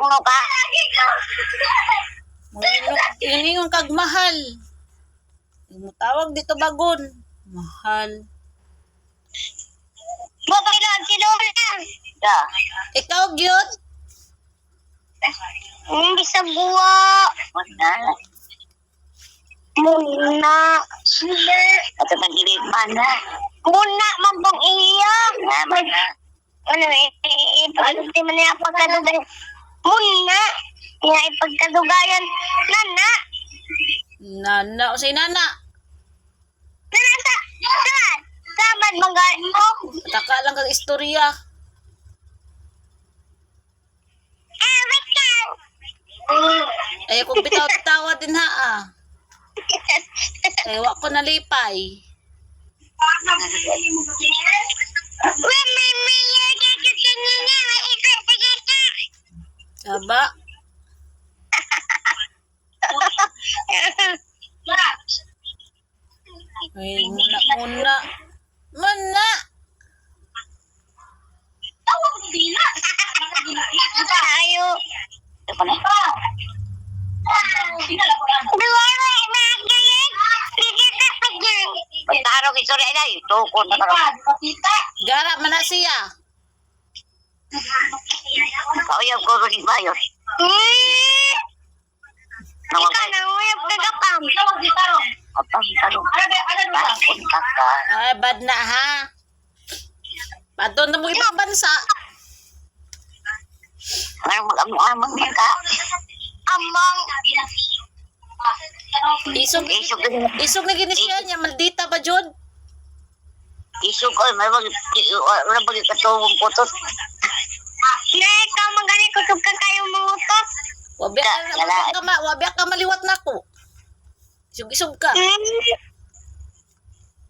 Puno ka. Ingon kag mahal. Tawag dito bagon. Mahal. Babaylan sinulan. Da. Ikaw gyud. Bisa buwa. Muna. At ang gilit mana. Muna mambong iya. Ano ipagdi man niya pagkadugayan. Muna. Nga ipagkadugayan. Nana. Nana o say nana. Nana sa. Saan? Sabad banggaan mo. Taka lang kag istorya. Wait lang. Ay kung bitaw-tawa din ha ah. Wa ko nalipay. Saba. Ay, muna. Muna. Tayo. Pagtaro ki sorry ay tukon na karon. Gara man na siya. Kauyab ko rin bayo. Ikaw na uyab kagapam. Apang talo. Bakon kaka. Ay, bad na ha. Padon na mo ibang bansa. Ano mag-amang niya ka? Amang. Isog na ginisya niya. Maldita ba, Jod? Isog ko. May wala bagi katulong putot. Na, ikaw magani kusog ka kayong mutot. Wabi ka maliwat na ko. Isog-isog ka.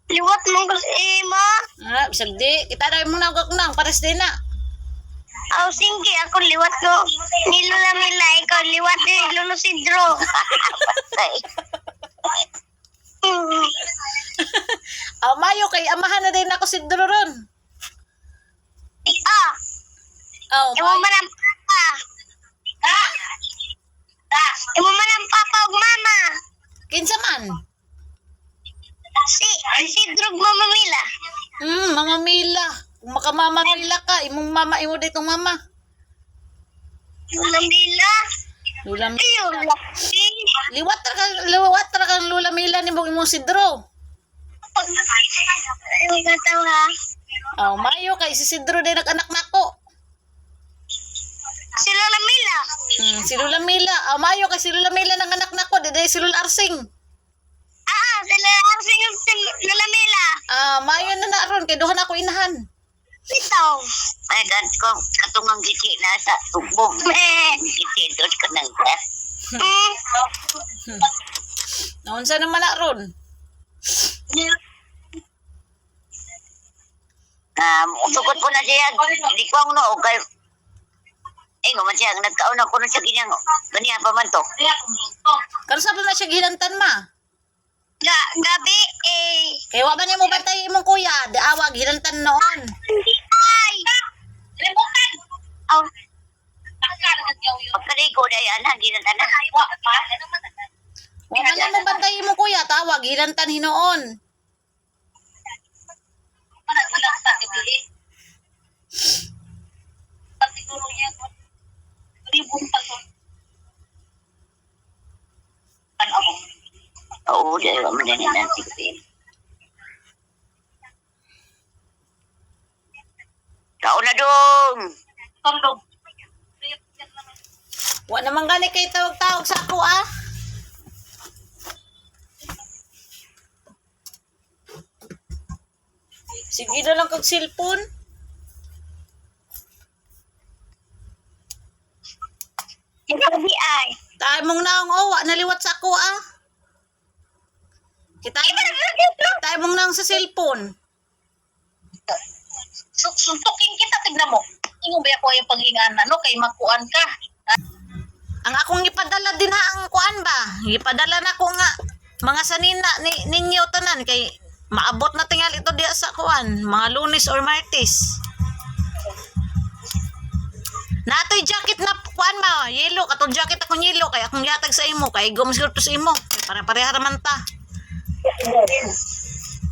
Liwat mong gusto ima. Ah, bisag di. Kita na mong nagak nang. Pares din na. Aw, sige. Ako liwat ko. Nilula Mila. Ikaw liwat ni Lolo Sidro. Mayo kay amahan na din ako si Droron. Imo man ang papa. Ha? Imo man ang papa ug mama. Kinsa man? Si Drog Mama Mila. Mama Mila. Kung makamama Mila ka, imong mama, imo ditong mama. Lula Mila. Lula Mila. Ayun. Liwat ra kang Lula Mila ni imong Sidro. Ayun kataw ha. Mayo kay si Sidro din nag-anak nako. Si Lula Mila. Si Lula Mila. Mayo kay si Lula Mila nang anak nako, dede si Lula Arsing. Si Lula Mila. Mayo na ron kay duha na ako inahan. Ito. Ay, gan ko katungang giti na sa tubong. Giti doon ka nang gas. Naunsa naman na ron? Usukot ko na siya. Hindi ko ang noo. Nga man siya. Nagkauna ko na siya ganyang. Ganyan pa man to. Karusa pa na siya gilantan ma? Gabi Kaya wa ba niya mo bantay imong kuya? Daawag gilantan noon. Ay! Limutan! Pagkaligo na yan. Hindi na tanan. Wa man niya mo bantay imong kuya. Tawag gilantan hinoon. Oo, dahil mo na natin. Tao na dong! Wa naman gani kay tawag-tawag sa ako Sige na lang kag cellphone. Gabi ay. Tayo mong naong wa naliwat sa ako Kita tayo mong naong sa cellphone. Suntukin kita, tignan mo. Ingo ba ako yung pag-ingan kay makuan ka. Ang akong ipadala din ang kuan ba? Ipadala na ko nga mga sanina ninyo tanan kay maabot na tingal ito diya sa kuan, mga Lunes or Martes. Natoy jacket na kuan ba? yelo katong jacket akong yelo kay akong gihatag sa imo kay gums gyud to sa imo. Pare-pareha raman ta.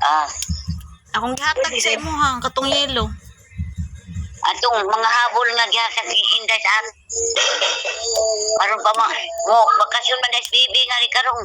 Ah, Akong gihatag sa imo ha katong yelo. atong mga habol nga gihatag hinday sa akin. Karon pa mo bakasyon man sa SBB nga ni karong.